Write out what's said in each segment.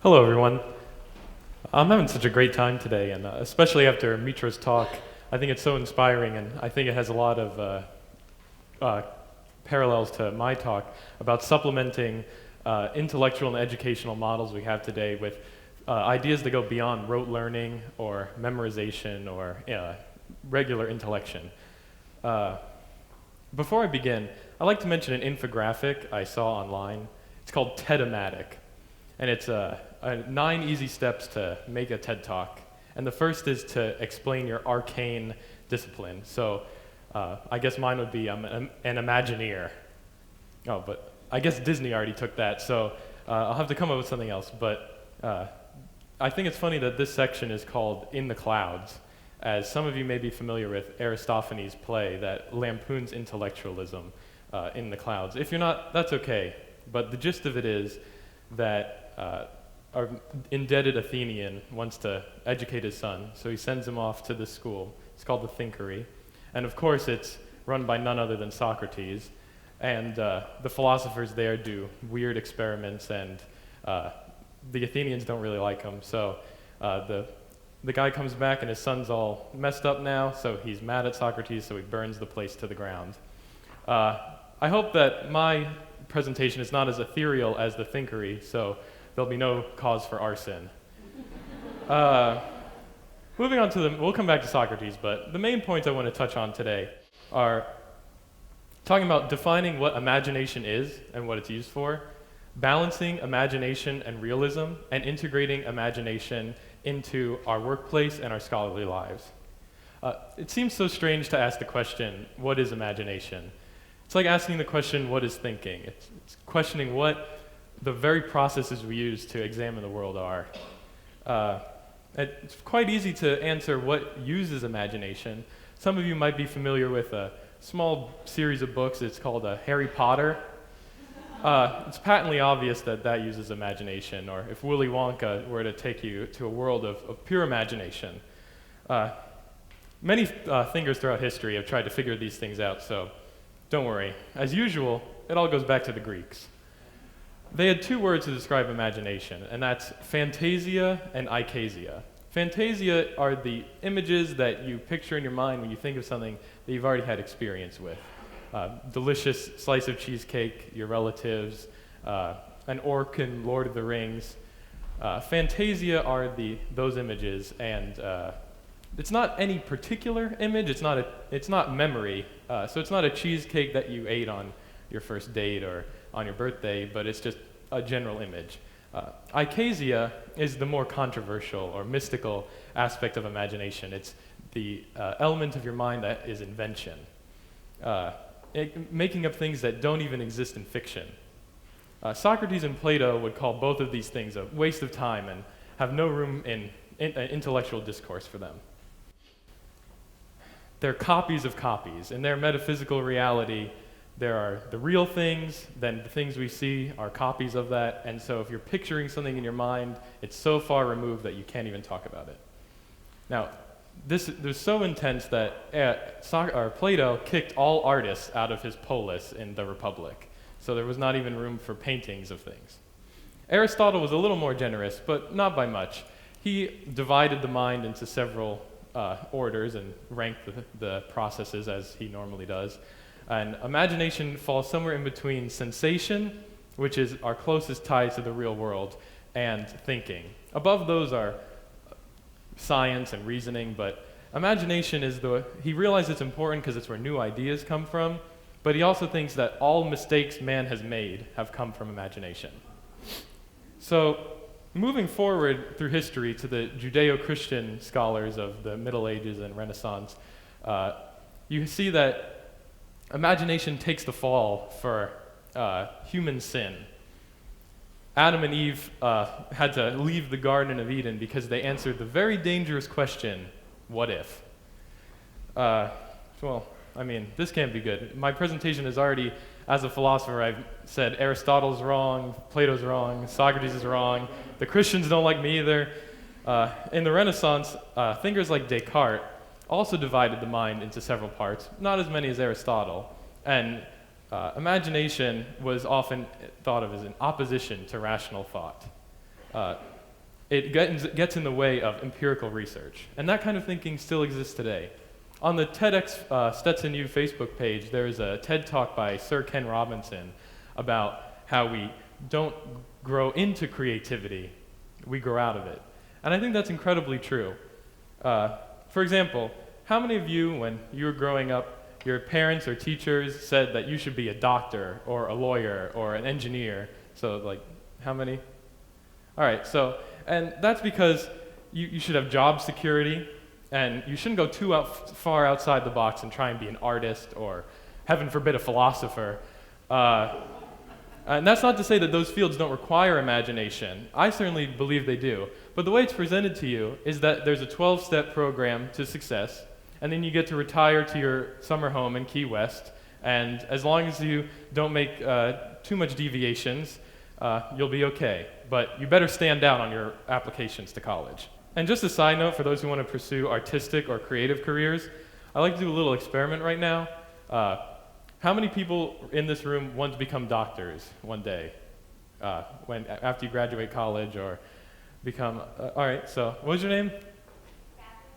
Hello, everyone. I'm having such a great time today, and especially after Mitra's talk. I think it's so inspiring, and I think it has a lot of parallels to my talk about supplementing intellectual and educational models we have today with ideas that go beyond rote learning or memorization or regular intellection. Before I begin, I'd like to mention an infographic I saw online. It's called TEDomatic, and it's 9 easy steps to make a TED Talk. And the first is to explain your arcane discipline. So I guess mine would be I'm an Imagineer. Oh, but I guess Disney already took that, so I'll have to come up with something else. But I think it's funny that this section is called In the Clouds, as some of you may be familiar with Aristophanes' play that lampoons intellectualism in the clouds. If you're not, that's okay. But the gist of it is that our indebted Athenian wants to educate his son, so he sends him off to this school. It's called the Thinkery. And of course, it's run by none other than Socrates. And the philosophers there do weird experiments, and the Athenians don't really like him. So the guy comes back, and his son's all messed up now, so he's mad at Socrates, so he burns the place to the ground. I hope that my presentation is not as ethereal as the Thinkery, so there'll be no cause for arson. Moving on to we'll come back to Socrates, but the main points I want to touch on today are talking about defining what imagination is and what it's used for, balancing imagination and realism, and integrating imagination into our workplace and our scholarly lives. It seems so strange to ask the question, what is imagination? It's like asking the question, what is thinking? It's questioning what the very processes we use to examine the world are. It's quite easy to answer what uses imagination. Some of you might be familiar with a small series of books. It's called Harry Potter. It's patently obvious that that uses imagination, or if Willy Wonka were to take you to a world of pure imagination. Many thinkers throughout history have tried to figure these things out, so don't worry. As usual, it all goes back to the Greeks. They had 2 words to describe imagination, and that's fantasia and icasia. Fantasia are the images that you picture in your mind when you think of something that you've already had experience with. Delicious slice of cheesecake, your relatives, an orc in Lord of the Rings. Fantasia are those images, and it's not any particular image. It's not memory. So it's not a cheesecake that you ate on your first date or on your birthday, but it's just a general image. Icasia is the more controversial or mystical aspect of imagination. It's the element of your mind that is invention, making up things that don't even exist in fiction. Socrates and Plato would call both of these things a waste of time and have no room in intellectual discourse for them. They're copies of copies. In their metaphysical reality, there are the real things, then the things we see are copies of that, and so if you're picturing something in your mind, it's so far removed that you can't even talk about it. Now, this was so intense that Plato kicked all artists out of his polis in the Republic, so there was not even room for paintings of things. Aristotle was a little more generous, but not by much. He divided the mind into several orders and ranked the processes as he normally does. And imagination falls somewhere in between sensation, which is our closest tie to the real world, and thinking. Above those are science and reasoning, but imagination is he realizes it's important because it's where new ideas come from, but he also thinks that all mistakes man has made have come from imagination. So, moving forward through history to the Judeo-Christian scholars of the Middle Ages and Renaissance, you see that imagination takes the fall for human sin. Adam and Eve had to leave the Garden of Eden because they answered the very dangerous question, what if? This can't be good. My presentation is already, as a philosopher, I've said Aristotle's wrong, Plato's wrong, Socrates is wrong, the Christians don't like me either. In the Renaissance, thinkers like Descartes also divided the mind into several parts, not as many as Aristotle, and imagination was often thought of as an opposition to rational thought. it gets in the way of empirical research. And that kind of thinking still exists today. On the TEDxStetsonU Facebook page, there is a TED Talk by Sir Ken Robinson about how we don't grow into creativity, we grow out of it. And I think that's incredibly true. For example, how many of you, when you were growing up, your parents or teachers said that you should be a doctor or a lawyer or an engineer? So like, how many? All right, so, and that's because you should have job security, and you shouldn't go too far outside the box and try and be an artist or, heaven forbid, a philosopher. And that's not to say that those fields don't require imagination. I certainly believe they do. But the way it's presented to you is that there's a 12-step program to success, and then you get to retire to your summer home in Key West, and as long as you don't make too much deviations, you'll be okay. But you better stand out on your applications to college. And just a side note for those who want to pursue artistic or creative careers, I'd like to do a little experiment right now. How many people in this room want to become doctors one day, after you graduate college or become, all right, so what was your name?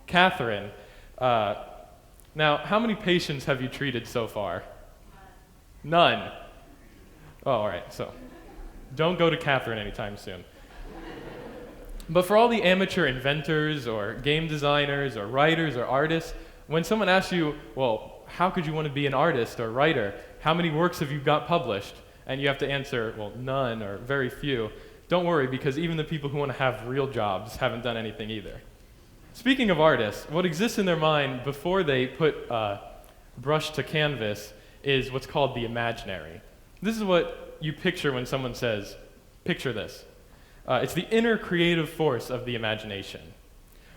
Catherine. Now, how many patients have you treated so far? None. Oh, all right, so don't go to Catherine anytime soon. But for all the amateur inventors or game designers or writers or artists, when someone asks you, well, how could you want to be an artist or writer? How many works have you got published? And you have to answer, well, none or very few. Don't worry, because even the people who want to have real jobs haven't done anything either. Speaking of artists, what exists in their mind before they put brush to canvas is what's called the imaginary. This is what you picture when someone says, picture this. It's the inner creative force of the imagination.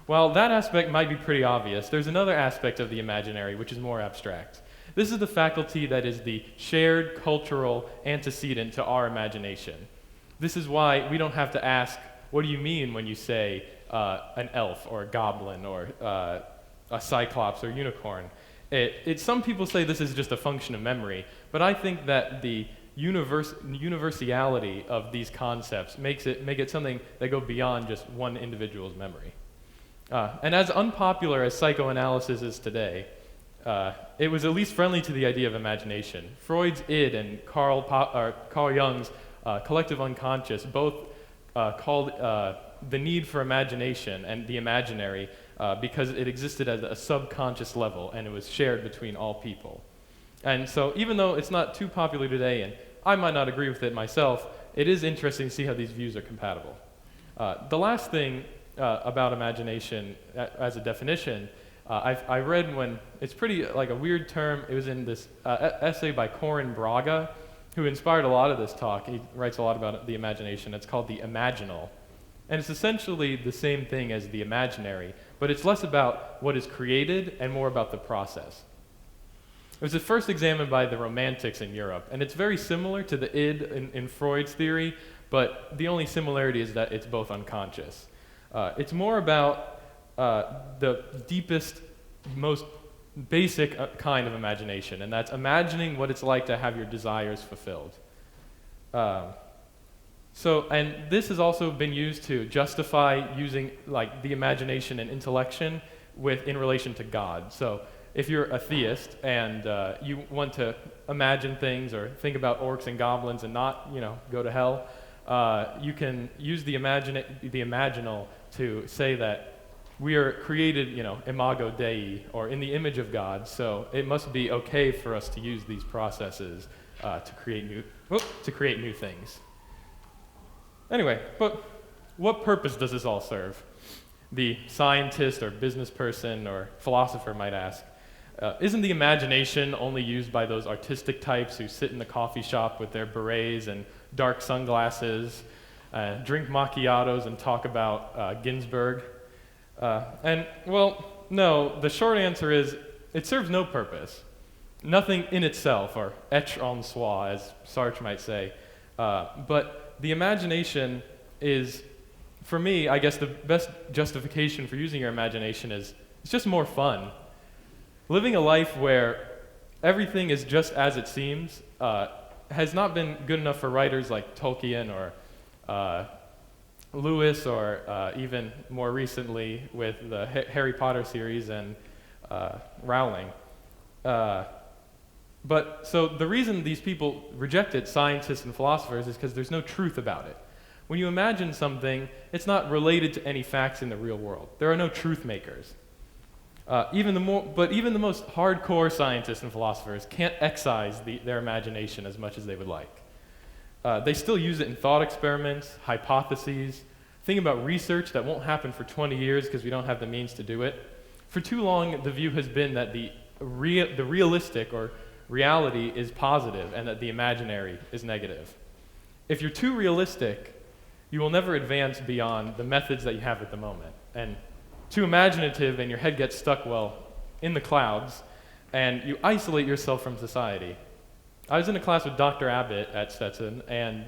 While that aspect might be pretty obvious, there's another aspect of the imaginary which is more abstract. This is the faculty that is the shared cultural antecedent to our imagination. This is why we don't have to ask, what do you mean when you say an elf or a goblin or a cyclops or unicorn? Some people say this is just a function of memory, but I think that the universality of these concepts make it something that go beyond just one individual's memory. And as unpopular as psychoanalysis is today, it was at least friendly to the idea of imagination. Freud's id and Carl Jung's collective unconscious both called the need for imagination and the imaginary because it existed at a subconscious level and it was shared between all people. And so even though it's not too popular today, and I might not agree with it myself, it is interesting to see how these views are compatible. The last thing about imagination as a definition, I read when, it's pretty like a weird term, it was in this essay by Corin Braga, who inspired a lot of this talk. He writes a lot about the imagination. It's called the imaginal. And it's essentially the same thing as the imaginary, but it's less about what is created and more about the process. It was first examined by the Romantics in Europe, and it's very similar to the id in Freud's theory, but the only similarity is that it's both unconscious. It's more about the deepest, most basic kind of imagination, and that's imagining what it's like to have your desires fulfilled. And this has also been used to justify using like the imagination and intellection in relation to God. So if you're a theist and you want to imagine things or think about orcs and goblins and not, go to hell, you can use the imaginal to say that we are created, imago Dei, or in the image of God, so it must be okay for us to use these processes to create new things. Anyway, but what purpose does this all serve? The scientist or business person or philosopher might ask. Isn't the imagination only used by those artistic types who sit in the coffee shop with their berets and dark sunglasses, drink macchiatos and talk about Ginsberg? No, the short answer is it serves no purpose. Nothing in itself, or être en soi, as Sartre might say. But the imagination is, for me, I guess the best justification for using your imagination is it's just more fun. Living a life where everything is just as it seems has not been good enough for writers like Tolkien or Lewis, or even more recently with the Harry Potter series and Rowling. But so the reason these people rejected scientists and philosophers is because there's no truth about it. When you imagine something, it's not related to any facts in the real world. There are no truth makers. Even the most hardcore scientists and philosophers can't excise their imagination as much as they would like. They still use it in thought experiments, hypotheses, think about research that won't happen for 20 years because we don't have the means to do it. For too long, the view has been that the realistic or reality is positive and that the imaginary is negative. If you're too realistic, you will never advance beyond the methods that you have at the moment. And too imaginative and your head gets stuck, in the clouds, and you isolate yourself from society. I was in a class with Dr. Abbott at Stetson, and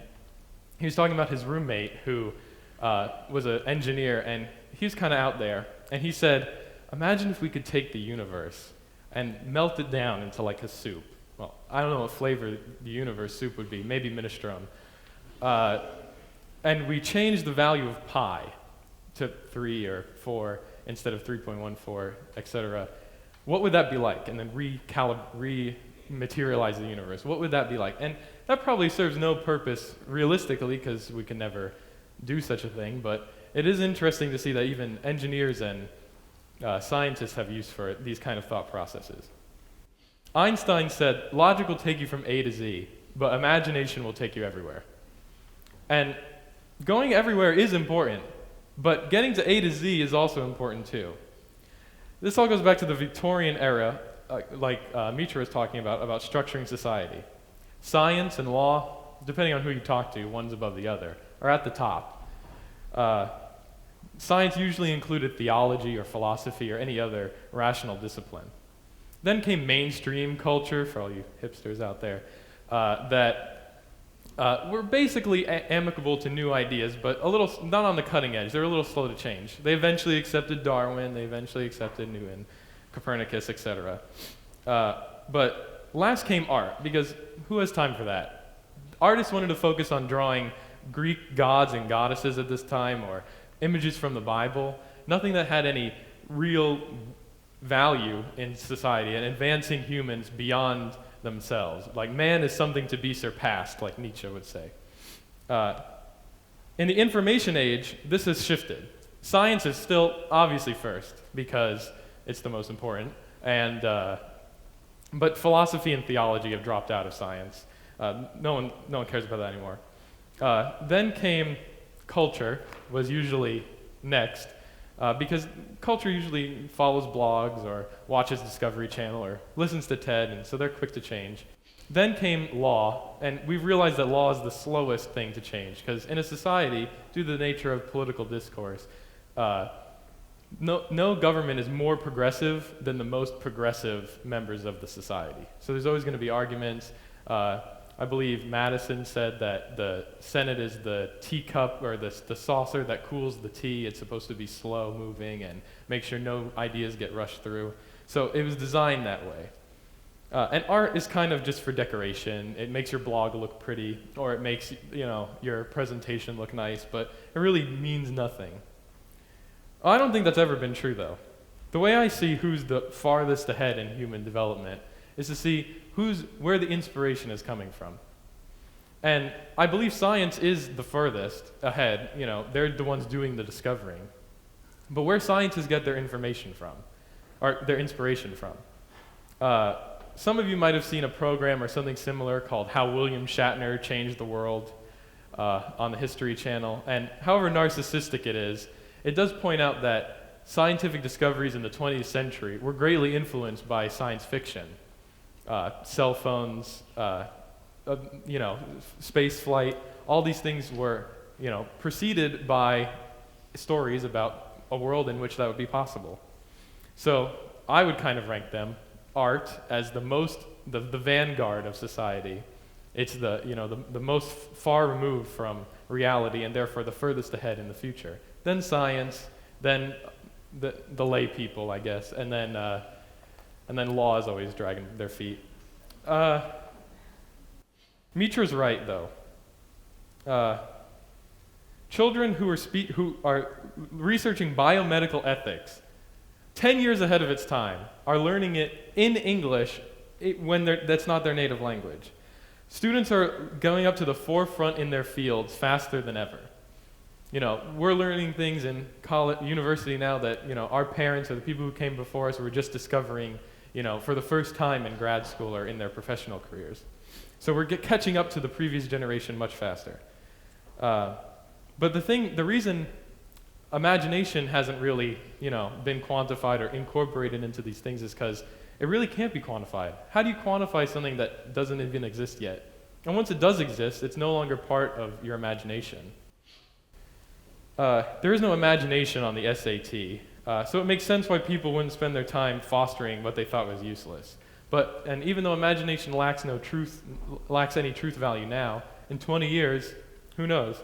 he was talking about his roommate who was an engineer, and he was kind of out there. And he said, imagine if we could take the universe and melt it down into like a soup. Well, I don't know what flavor the universe soup would be, maybe minestrone. And we change the value of pi to 3 or 4 instead of 3.14, etc. What would that be like? And then rematerialize the universe. What would that be like? And that probably serves no purpose realistically because we can never do such a thing, but it is interesting to see that even engineers and scientists have use for these kind of thought processes. Einstein said, logic will take you from A to Z, but imagination will take you everywhere. And going everywhere is important, but getting to A to Z is also important too. This all goes back to the Victorian era, like Mitra was talking about structuring society. Science and law, depending on who you talk to, one's above the other, are at the top. Science usually included theology or philosophy or any other rational discipline. Then came mainstream culture, for all you hipsters out there, that were basically amicable to new ideas, but a little not on the cutting edge. They were a little slow to change. They eventually accepted Darwin, they eventually accepted Newton, Copernicus, etc. But last came art, because who has time for that? Artists wanted to focus on drawing Greek gods and goddesses at this time, or images from the Bible, nothing that had any real value in society and advancing humans beyond themselves. Like man is something to be surpassed, like Nietzsche would say. In the information age, this has shifted. Science is still obviously first because it's the most important, and but philosophy and theology have dropped out of science. No one cares about that anymore. Then came culture, was usually next, because culture usually follows blogs or watches Discovery Channel or listens to TED, and so they're quick to change. Then came law, and we've realized that law is the slowest thing to change, because in a society, due to the nature of political discourse, no government is more progressive than the most progressive members of the society. So there's always going to be arguments. I believe Madison said that the Senate is the teacup or the saucer that cools the tea. It's supposed to be slow moving and make sure no ideas get rushed through. So it was designed that way. And art is kind of just for decoration. It makes your blog look pretty, or it makes your presentation look nice, but it really means nothing. I don't think that's ever been true, though. The way I see who's the farthest ahead in human development is to see where the inspiration is coming from. And I believe science is the furthest ahead. They're the ones doing the discovering. But where scientists get their information from, or their inspiration from. Some of you might have seen a program or something similar called How William Shatner Changed the World on the History Channel. And however narcissistic it is, it does point out that scientific discoveries in the 20th century were greatly influenced by science fiction. Cell phones, space flight, all these things were, preceded by stories about a world in which that would be possible. So I would kind of rank them, art, as the vanguard of society. It's the most far removed from reality and therefore the furthest ahead in the future. Then science, then the lay people, I guess, and then law is always dragging their feet. Mitra's right, though. Children who are researching biomedical ethics, 10 years ahead of its time, are learning it in English when that's not their native language. Students are going up to the forefront in their fields faster than ever. We're learning things in college, university now that, our parents or the people who came before us were just discovering, for the first time in grad school or in their professional careers. So we're catching up to the previous generation much faster. But the reason imagination hasn't really, been quantified or incorporated into these things is because it really can't be quantified. How do you quantify something that doesn't even exist yet? And once it does exist, it's no longer part of your imagination. There is no imagination on the SAT, so it makes sense why people wouldn't spend their time fostering what they thought was useless. And even though imagination lacks any truth value now, in 20 years, who knows?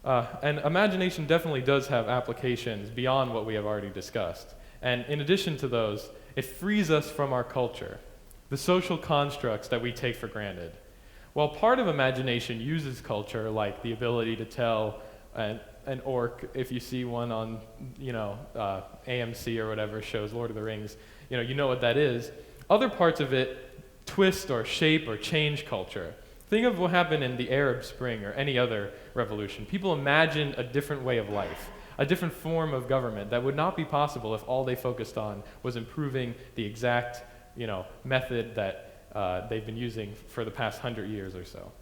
And imagination definitely does have applications beyond what we have already discussed. And in addition to those, it frees us from our culture, the social constructs that we take for granted. While part of imagination uses culture, like the ability to tell an orc, if you see one on, AMC or whatever shows Lord of the Rings, you know what that is. Other parts of it twist or shape or change culture. Think of what happened in the Arab Spring or any other revolution. People imagined a different way of life, a different form of government that would not be possible if all they focused on was improving the exact, method that they've been using for the past 100 years or so.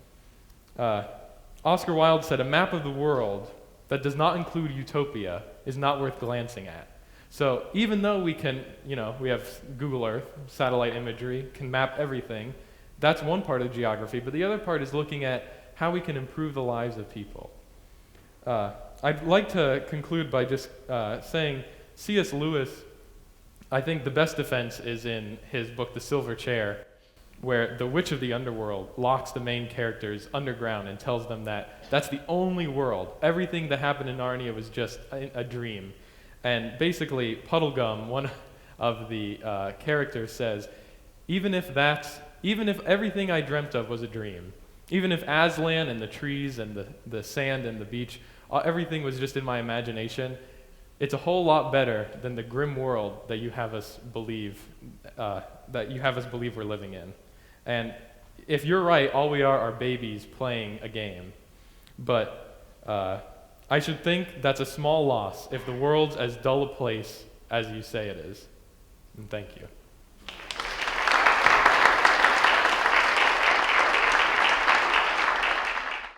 Oscar Wilde said, "A map of the world that does not include utopia is not worth glancing at." So even though we can, we have Google Earth, satellite imagery, can map everything, that's one part of geography, but the other part is looking at how we can improve the lives of people. I'd like to conclude by just saying C.S. Lewis, I think the best defense is in his book, The Silver Chair, where the witch of the underworld locks the main characters underground and tells them that that's the only world. Everything that happened in Narnia was just a dream. And basically, Puddlegum, one of the characters, says, even if everything I dreamt of was a dream, even if Aslan and the trees and the sand and the beach, everything was just in my imagination, it's a whole lot better than the grim world that you have us believe we're living in. And if you're right, all we are babies playing a game. But I should think that's a small loss if the world's as dull a place as you say it is. And thank you.